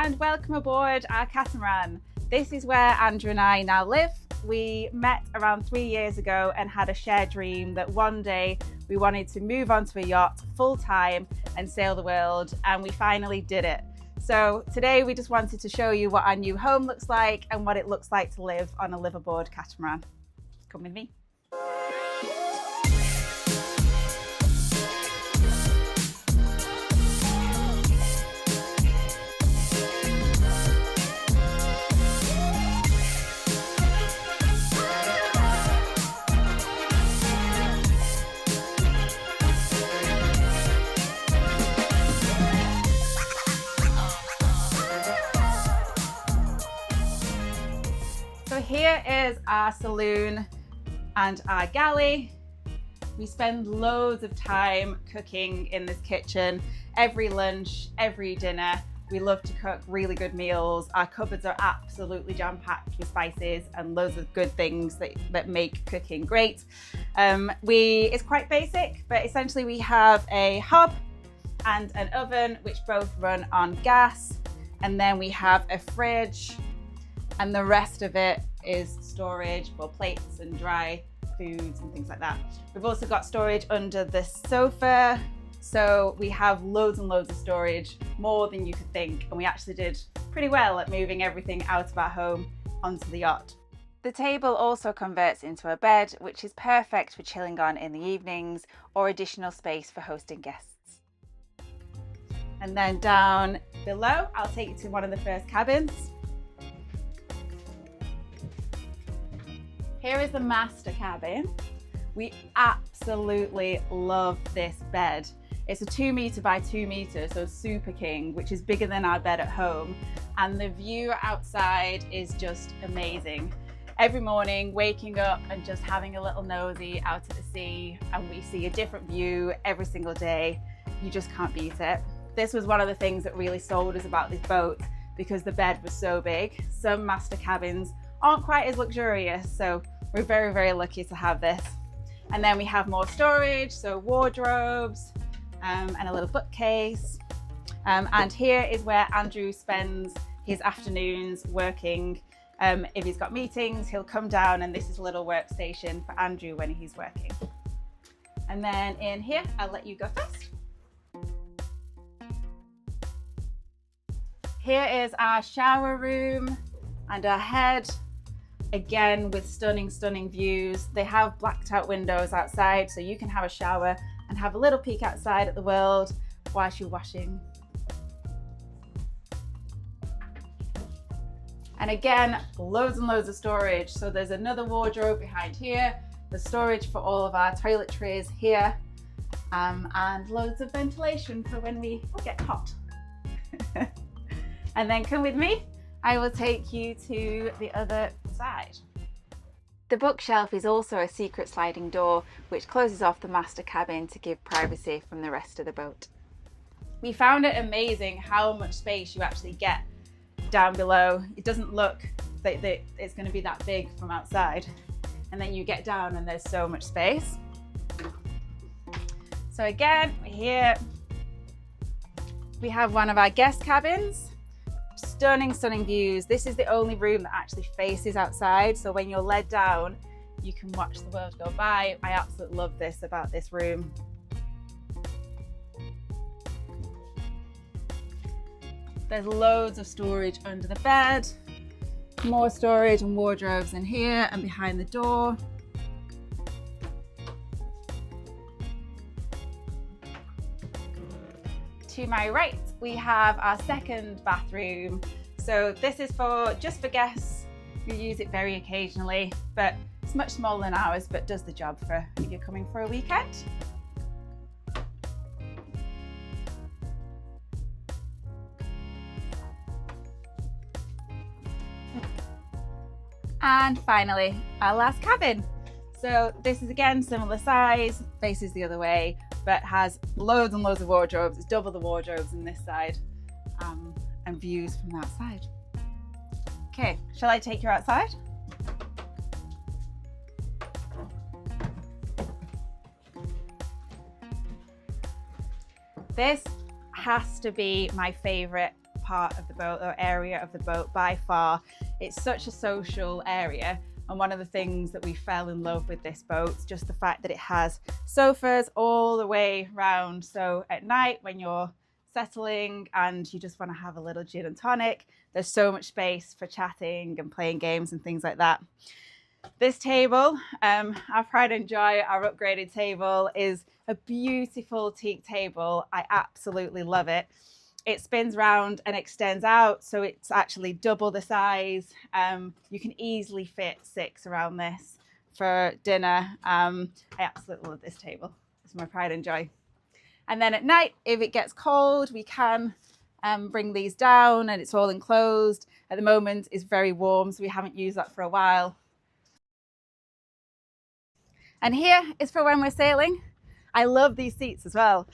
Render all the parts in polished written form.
and welcome aboard our catamaran. This is where Andrew and I now live. We met around 3 years ago and had a shared dream that one day we wanted to move onto a yacht full time and sail the world, and we finally did it. So today we just wanted to show you what our new home looks like and what it looks like to live on a Liveaboard catamaran. Come with me. So here is our saloon and our galley. We spend loads of time cooking in this kitchen. Every lunch, every dinner, we love to cook really good meals. Our cupboards are absolutely jam-packed with spices and loads of good things that make cooking great. It's quite basic, but essentially we have a hob and an oven which both run on gas, and then we have a fridge, and the rest of it is storage for plates and dry foods and things like that. We've also got storage under the sofa, so we have loads and loads of storage, more than you could think, and we actually did pretty well at moving everything out of our home onto the yacht. The table also converts into a bed, which is perfect for chilling on in the evenings or additional space for hosting guests. And then down below, I'll take you to one of the first cabins. Here is the master cabin. We absolutely love this bed. It's a 2 meter by 2 meter, so super king, which is bigger than our bed at home. And the view outside is just amazing. Every morning, waking up and just having a little nosy out at the sea, and we see a different view every single day. You just can't beat it. This was one of the things that really sold us about this boat, because the bed was so big. Some master cabins aren't quite as luxurious, so we're very, very lucky to have this. And then we have more storage, so wardrobes and a little bookcase. And here is where Andrew spends his afternoons working. If he's got meetings, he'll come down, and this is a little workstation for Andrew when he's working. And then in here, I'll let you go first. Here is our shower room and our head. Again, with stunning, stunning views. They have blacked out windows outside, so you can have a shower and have a little peek outside at the world whilst you're washing. And again, loads and loads of storage. So there's another wardrobe behind here. There's storage for all of our toiletries here, and loads of ventilation for when we get hot. And then come with me. I will take you to the other side. The bookshelf is also a secret sliding door which closes off the master cabin to give privacy from the rest of the boat. We found it amazing how much space you actually get down below. It doesn't look like it's going to be that big from outside, and then you get down and there's so much space. So again, here we have one of our guest cabins. Stunning, stunning views. This is the only room that actually faces outside, so when you're led down, you can watch the world go by. I absolutely love this about this room. There's loads of storage under the bed, more storage and wardrobes in here and behind the door. To my right, we have our second bathroom. So this is just for guests who use it very occasionally, but it's much smaller than ours, but does the job for if you're coming for a weekend. And finally, our last cabin. So this is again similar size, faces the other way, but has loads and loads of wardrobes. It's double the wardrobes in this side, and views from that side. Okay, shall I take you outside? This has to be my favorite part of the boat or area of the boat by far. It's such a social area. And one of the things that we fell in love with this boat is just the fact that it has sofas all the way round. So at night when you're settling and you just want to have a little gin and tonic, there's so much space for chatting and playing games and things like that. This table, our pride and joy, our upgraded table, is a beautiful teak table. I absolutely love it. It spins round and extends out, so it's actually double the size. You can easily fit 6 around this for dinner. I absolutely love this table. It's my pride and joy. And then at night, if it gets cold, we can bring these down, and it's all enclosed. At the moment, it's very warm, so we haven't used that for a while. And here is for when we're sailing. I love these seats as well.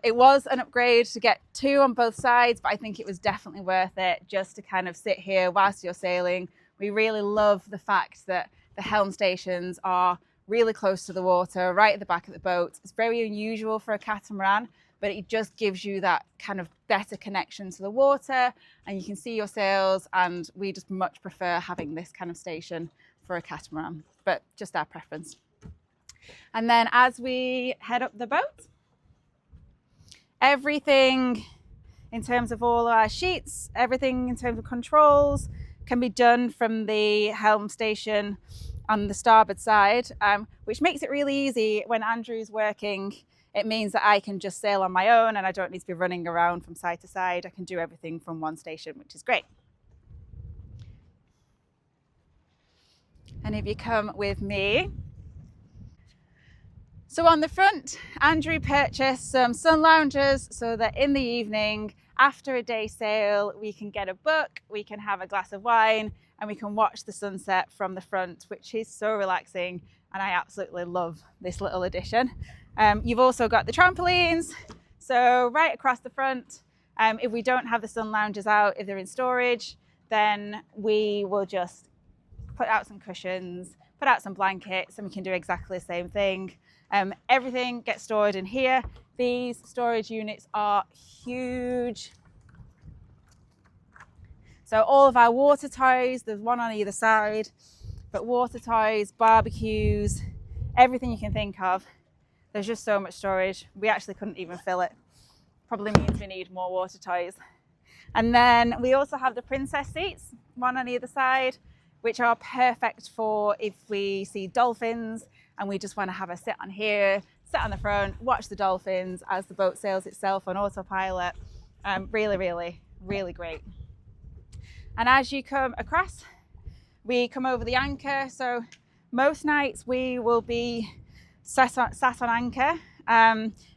It was an upgrade to get 2 on both sides, but I think it was definitely worth it just to kind of sit here whilst you're sailing. We really love the fact that the helm stations are really close to the water, right at the back of the boat. It's very unusual for a catamaran, but it just gives you that kind of better connection to the water, and you can see your sails, and we just much prefer having this kind of station for a catamaran, but just our preference. And then as we head up the boat, everything in terms of all our sheets, everything in terms of controls can be done from the helm station on the starboard side, which makes it really easy when Andrew's working. It means that I can just sail on my own and I don't need to be running around from side to side. I can do everything from one station, which is great. And if you come with me, so on the front, Andrew purchased some sun loungers so that in the evening, after a day sail, we can get a book, we can have a glass of wine, and we can watch the sunset from the front, which is so relaxing. And I absolutely love this little addition. You've also got the trampolines. So right across the front, if we don't have the sun loungers out, if they're in storage, then we will just put out some cushions, put out some blankets, and we can do exactly the same thing. Everything gets stored in here. These storage units are huge. So all of our water toys, there's one on either side, but water toys, barbecues, everything you can think of. There's just so much storage. We actually couldn't even fill it. Probably means we need more water toys. And then we also have the princess seats, one on either side, which are perfect for if we see dolphins and we just want to have a sit on here, sit on the front, watch the dolphins as the boat sails itself on autopilot. Really, really, really great. And as you come across, we come over the anchor. So most nights we will be sat on anchor,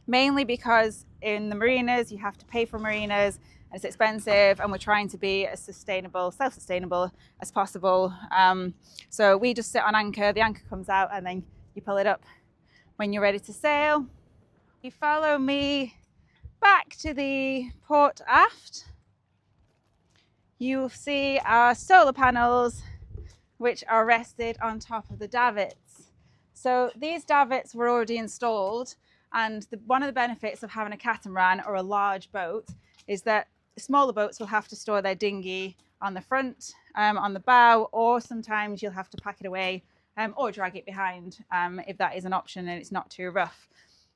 mainly because in the marinas you have to pay for marinas and it's expensive, and we're trying to be as sustainable, self-sustainable as possible. So we just sit on anchor, the anchor comes out and then you pull it up when you're ready to sail. You follow me back to the port aft. You'll see our solar panels, which are rested on top of the davits. So these davits were already installed, and one of the benefits of having a catamaran or a large boat is that smaller boats will have to store their dinghy on the front, on the bow, or sometimes you'll have to pack it away or drag it behind if that is an option and it's not too rough.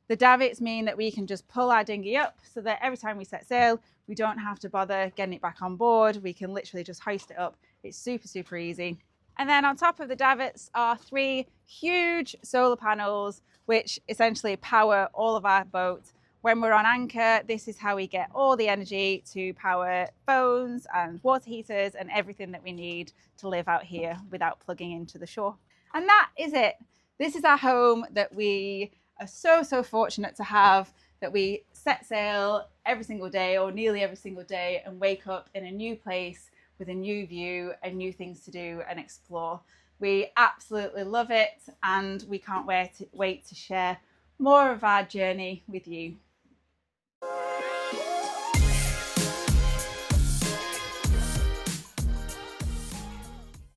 The davits mean that we can just pull our dinghy up so that every time we set sail, we don't have to bother getting it back on board. We can literally just hoist it up. It's super, super easy. And then on top of the davits are 3 huge solar panels, which essentially power all of our boats. When we're on anchor, this is how we get all the energy to power phones and water heaters and everything that we need to live out here without plugging into the shore. And that is it. This is our home that we are so, so fortunate to have, that we set sail every single day or nearly every single day and wake up in a new place with a new view and new things to do and explore. We absolutely love it, and we can't wait to share more of our journey with you.